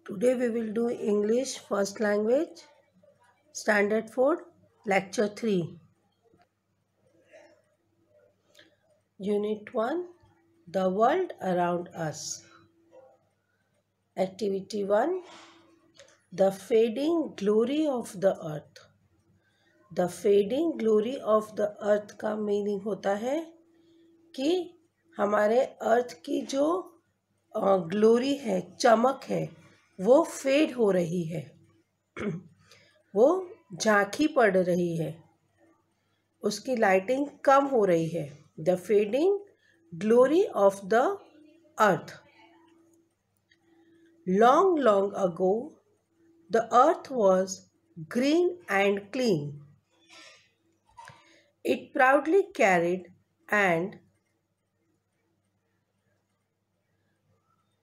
Today we will do English first language, Standard 4, Lecture 3. Unit 1, The World Around Us. Activity 1, The Fading Glory of the Earth. The fading glory of the earth का meaning होता है कि हमारे अर्थ की जो glory है, चमक है, वो फेड हो रही है, वो झांकी पड़ रही है, उसकी लाइटिंग कम हो रही है. The fading glory of the earth. Long long ago the earth was green and clean. It proudly carried and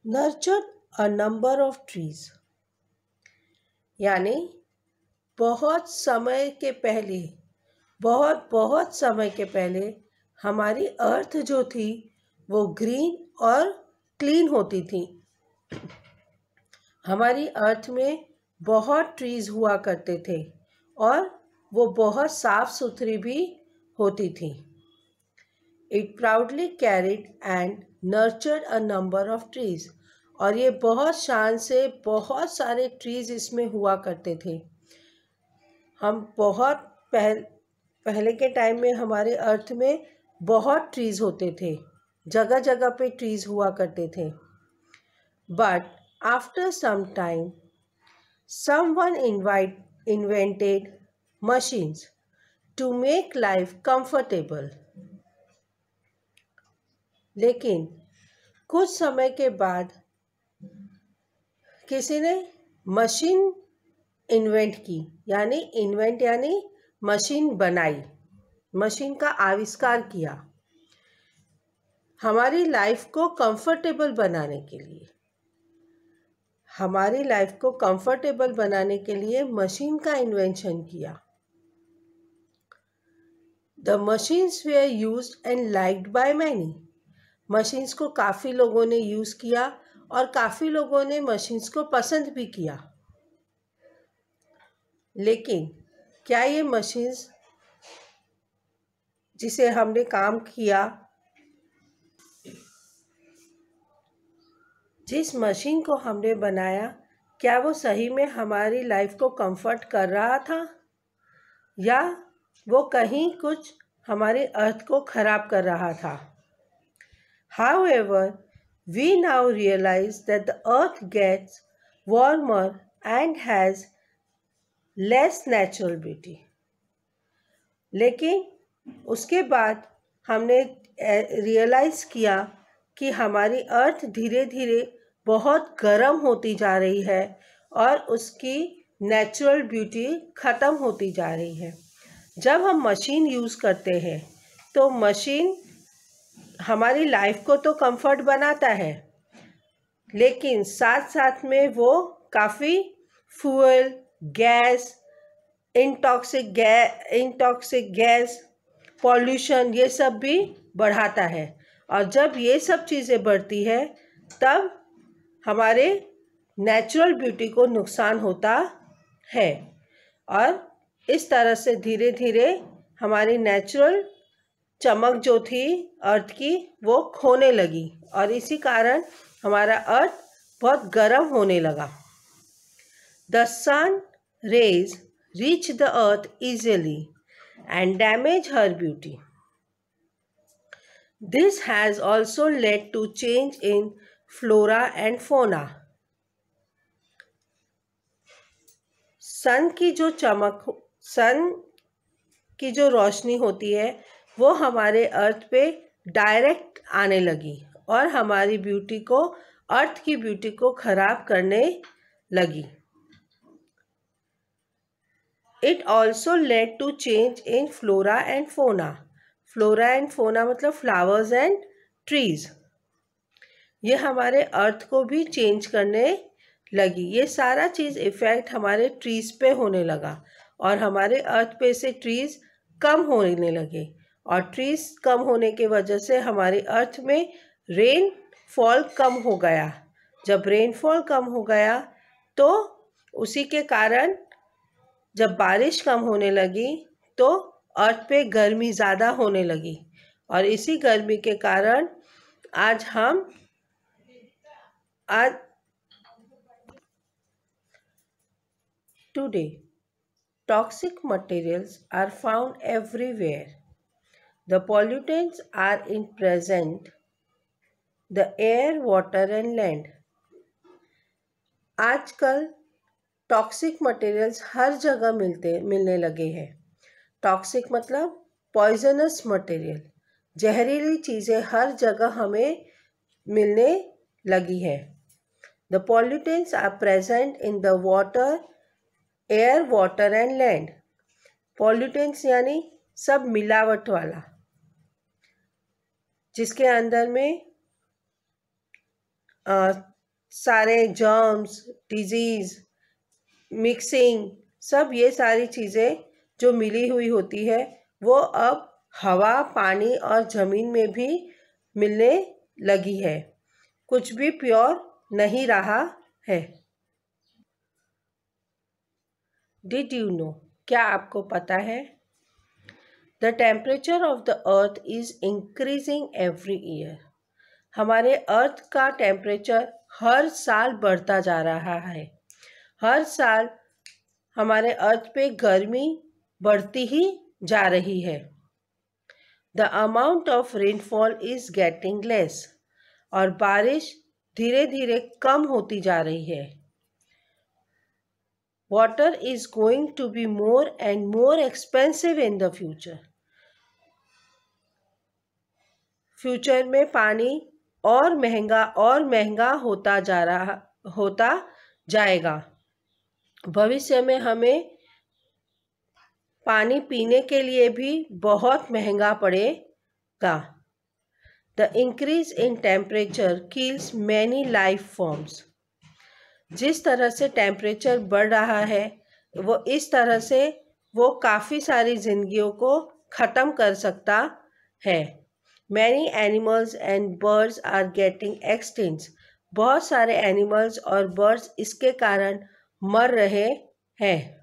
nurtured a number of trees. यानी बहुत समय के पहले, बहुत समय के पहले हमारी अर्थ जो थी वो ग्रीन और क्लीन होती थी. हमारी अर्थ में बहुत ट्रीज हुआ करते थे और वो बहुत साफ सुथरी भी होती थी. It proudly carried and nurtured a number of trees. और ये बहुत शान से बहुत सारे ट्रीज इसमें हुआ करते थे. हम बहुत पहले के टाइम में हमारे अर्थ में बहुत ट्रीज होते थे, जगह जगह पे ट्रीज हुआ करते थे. But after some time, someone invented machines to make life comfortable. लेकिन कुछ समय के बाद किसी ने मशीन इन्वेंट की, यानी मशीन बनाई, मशीन का आविष्कार किया हमारी लाइफ को कंफर्टेबल बनाने के लिए. हमारी लाइफ को कंफर्टेबल बनाने के लिए मशीन का इन्वेंशन किया. The machines were used and liked by many. Machines को काफ़ी लोगों ने यूज़ किया और काफ़ी लोगों ने मशीन्स को पसंद भी किया. लेकिन क्या ये मशीन्स जिसे हमने काम किया, जिस मशीन को हमने बनाया, क्या वो सही में हमारी लाइफ को कंफर्ट कर रहा था या वो कहीं कुछ हमारे अर्थ को खराब कर रहा था? However, we now realize that the earth gets warmer and has less natural beauty. लेकिन उसके बाद हमने रियलाइज़ किया कि हमारी अर्थ धीरे धीरे बहुत गर्म होती जा रही है और उसकी नेचुरल ब्यूटी ख़त्म होती जा रही है. जब हम मशीन यूज़ करते हैं तो मशीन हमारी लाइफ को तो कंफर्ट बनाता है, लेकिन साथ साथ में वो काफ़ी फ्यूल, गैस, इंटॉक्सिक गैस, पॉल्यूशन, ये सब भी बढ़ाता है. और जब ये सब चीज़ें बढ़ती है तब हमारे नेचुरल ब्यूटी को नुकसान होता है और इस तरह से धीरे धीरे हमारी नेचुरल चमक जो थी अर्थ की वो खोने लगी और इसी कारण हमारा अर्थ बहुत गर्म होने लगा. The sun rays reach the earth easily and damage her beauty. This has also led to change in flora and fauna. सन की जो रोशनी होती है वो हमारे अर्थ पे डायरेक्ट आने लगी और हमारी ब्यूटी को, अर्थ की ब्यूटी को खराब करने लगी. It also led to change in flora and fauna. Flora and fauna मतलब flowers and trees. ये हमारे अर्थ को भी चेंज करने लगी. ये सारा चीज़ इफ़ेक्ट हमारे ट्रीज़ पे होने लगा और हमारे अर्थ पे से ट्रीज़ कम होने लगे और ट्रीज़ कम होने की वजह से हमारे अर्थ में रेन फॉल कम हो गया. जब रेनफॉल कम हो गया तो उसी के कारण जब बारिश कम होने लगी तो अर्थ पे गर्मी ज़्यादा होने लगी, और इसी गर्मी के कारण आज today toxic materials are found everywhere. The pollutants are in present the air, water and land. आजकल टॉक्सिक मटेरियल्स हर जगह मिलने लगे हैं। टॉक्सिक मतलब पॉइजनस मटेरियल, जहरीली चीज़ें हर जगह हमें मिलने लगी है। The pollutants are present in the water, air, water and land. Pollutants यानी सब मिलावट वाला, जिसके अंदर में सारे जर्म्स, डिजीज़, मिक्सिंग, सब ये सारी चीज़ें जो मिली हुई होती है वो अब हवा, पानी और ज़मीन में भी मिलने लगी है। कुछ भी प्योर नहीं रहा है। डिड यू नो, क्या आपको पता है? The temperature of the earth is increasing every year. हमारे अर्थ का टेम्परेचर हर साल बढ़ता जा रहा है। हर साल हमारे अर्थ पे गर्मी बढ़ती ही जा रही है। The amount of rainfall is getting less, और बारिश धीरे धीरे कम होती जा रही है। Water is going to be more and more expensive in the future. Future में पानी और महंगा होता जाएगा। भविष्य में हमें पानी पीने के लिए भी बहुत महंगा पड़ेगा। The increase in temperature kills many life forms. जिस तरह से टेम्परेचर बढ़ रहा है वो इस तरह से वो काफ़ी सारी जिंदगियों को ख़त्म कर सकता है। Many animals and birds are getting extinct. बहुत सारे एनिमल्स और बर्ड्स इसके कारण मर रहे हैं।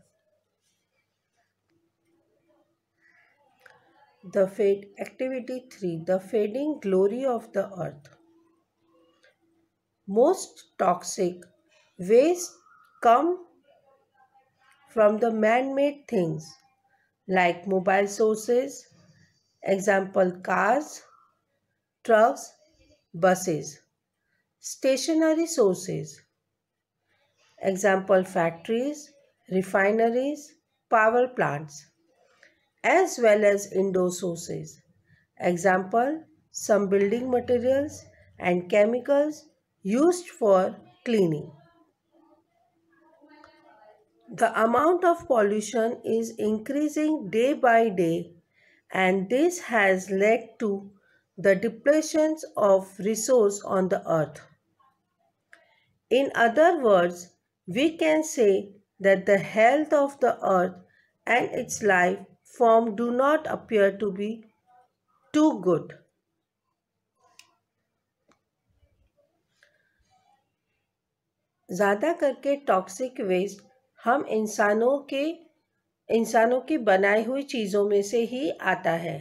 Activity 3, the fading glory of the earth. Most toxic waste come from the man-made things like mobile sources, example cars, trucks, buses. Stationary sources, example factories, refineries, power plants, as well as indoor sources, example some building materials and chemicals used for cleaning. The amount of pollution is increasing day by day, and this has led to the depletion of resources on the earth. In other words, we can say that the health of the earth and its life form do not appear to be too good. ज़्यादा करके toxic waste हम इंसानों की बनाई हुई चीज़ों में से ही आता है।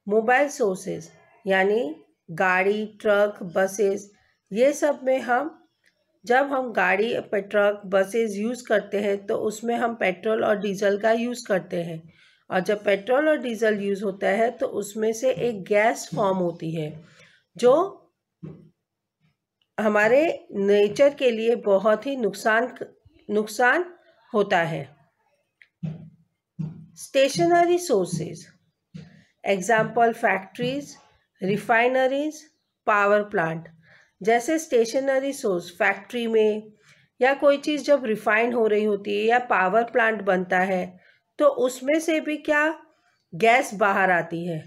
मोबाइल सोर्सेज यानी गाड़ी, ट्रक, बसेस, ये सब में जब हम गाड़ी, ट्रक, बसेस यूज़ करते हैं तो उसमें हम पेट्रोल और डीजल का यूज़ करते हैं, और जब पेट्रोल और डीजल यूज़ होता है तो उसमें से एक गैस फॉर्म होती है जो हमारे नेचर के लिए बहुत ही नुकसान होता है। Stationary sources, example factories, refineries, power plant. जैसे स्टेशनरी सोर्स, फैक्ट्री में या कोई चीज़ जब रिफाइन हो रही होती है या पावर प्लांट बनता है तो उसमें से भी क्या गैस बाहर आती है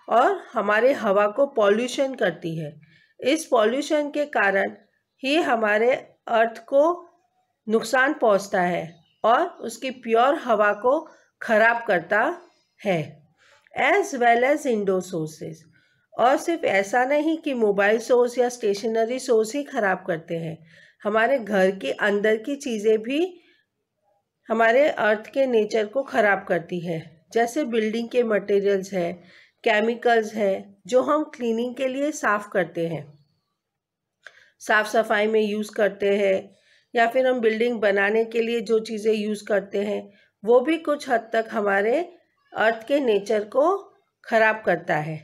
और हमारे हवा को पॉल्यूशन करती है। इस पॉल्यूशन के कारण ही हमारे अर्थ को नुकसान पहुंचता है और उसकी प्योर हवा को खराब करता है। As well as indoor sources, और सिर्फ ऐसा नहीं कि मोबाइल सोर्स या स्टेशनरी सोर्स ही खराब करते हैं, हमारे घर के अंदर की चीज़ें भी हमारे अर्थ के नेचर को ख़राब करती है। जैसे बिल्डिंग के मटेरियल्स हैं, केमिकल्स हैं जो हम क्लीनिंग के लिए साफ़ करते हैं, साफ़ सफाई में यूज़ करते हैं, या फिर हम बिल्डिंग बनाने के लिए जो चीज़ें यूज़ करते हैं वो भी कुछ हद तक हमारे अर्थ के नेचर को ख़राब करता है।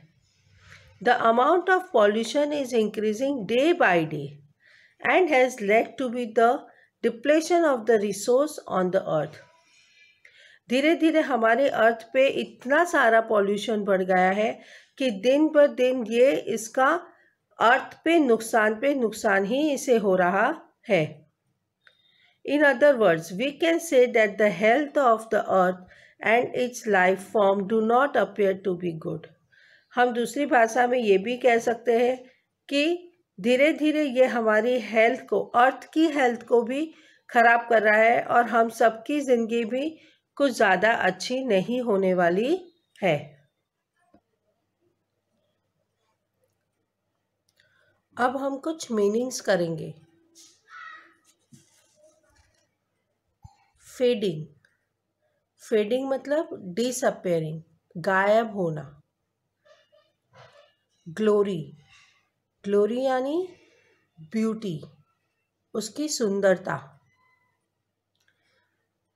The amount of pollution is increasing day by day and has led to be the depletion of the resource on the earth. धीरे धीरे हमारे अर्थ पे इतना सारा पॉल्यूशन बढ़ गया है कि दिन ब दिन ये इसका अर्थ पे नुकसान ही इसे हो रहा है। In other words, we can say that the health of the earth and its life form do not appear to be good. हम दूसरी भाषा में ये भी कह सकते हैं कि धीरे धीरे ये हमारी हेल्थ को, अर्थ की हेल्थ को भी खराब कर रहा है और हम सबकी ज़िंदगी भी कुछ ज़्यादा अच्छी नहीं होने वाली है। अब हम कुछ मीनिंग्स करेंगे। फेडिंग, फेडिंग मतलब डिसअपियरिंग, गायब होना। ग्लोरी, ग्लोरी यानी ब्यूटी, उसकी सुंदरता।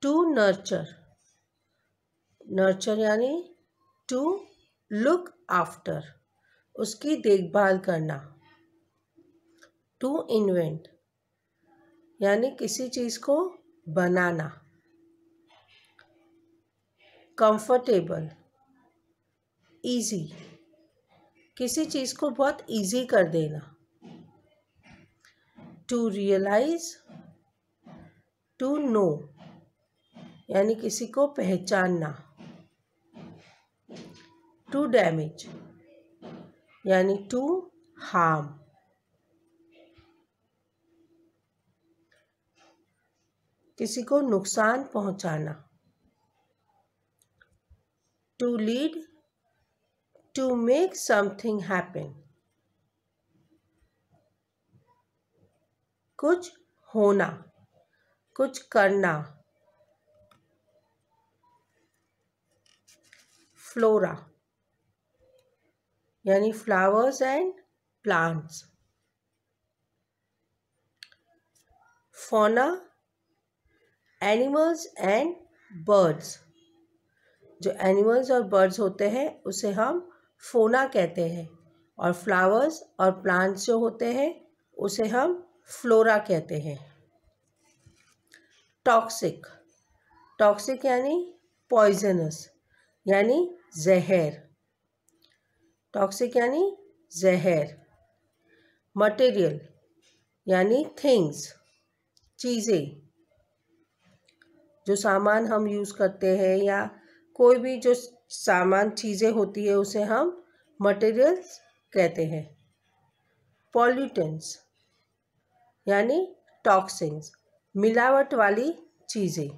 टू नर्चर, नर्चर यानी टू लुक आफ्टर, उसकी देखभाल करना। टू इन्वेंट यानी किसी चीज़ को बनाना। कंफर्टेबल, इजी, किसी चीज़ को बहुत इजी कर देना। टू रियलाइज, टू नो यानी किसी को पहचानना। टू डैमेज यानी टू हार्म। किसी को नुकसान पहुंचाना। To lead, to make something happen, कुछ होना, कुछ करना। फ्लोरा यानी flowers and plants. Fauna, animals and birds, जो एनिमल्स और बर्ड्स होते हैं उसे हम फौना कहते हैं, और फ्लावर्स और प्लांट्स जो होते हैं उसे हम फ्लोरा कहते हैं। टॉक्सिक, टॉक्सिक यानी पॉइजनस यानी जहर, टॉक्सिक यानी जहर। मटेरियल यानी थिंग्स, चीज़ें, जो सामान हम यूज़ करते हैं या कोई भी जो सामान चीज़ें होती है उसे हम मटेरियल्स कहते हैं। पॉल्यूटेंट्स यानी टॉक्सिन्स, मिलावट वाली चीज़ें।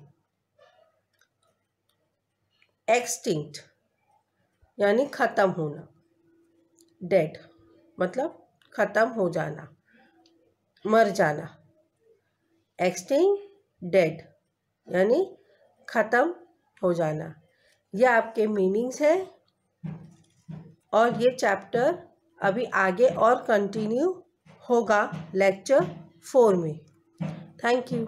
एक्सटिंक्ट यानी ख़त्म होना। डेड मतलब ख़त्म हो जाना, मर जाना। एक्सटिंक्ट, डेड यानी ख़त्म हो जाना। ये आपके मीनिंग्स हैं और ये चैप्टर अभी आगे और कंटिन्यू होगा लेक्चर 4 में। Thank you.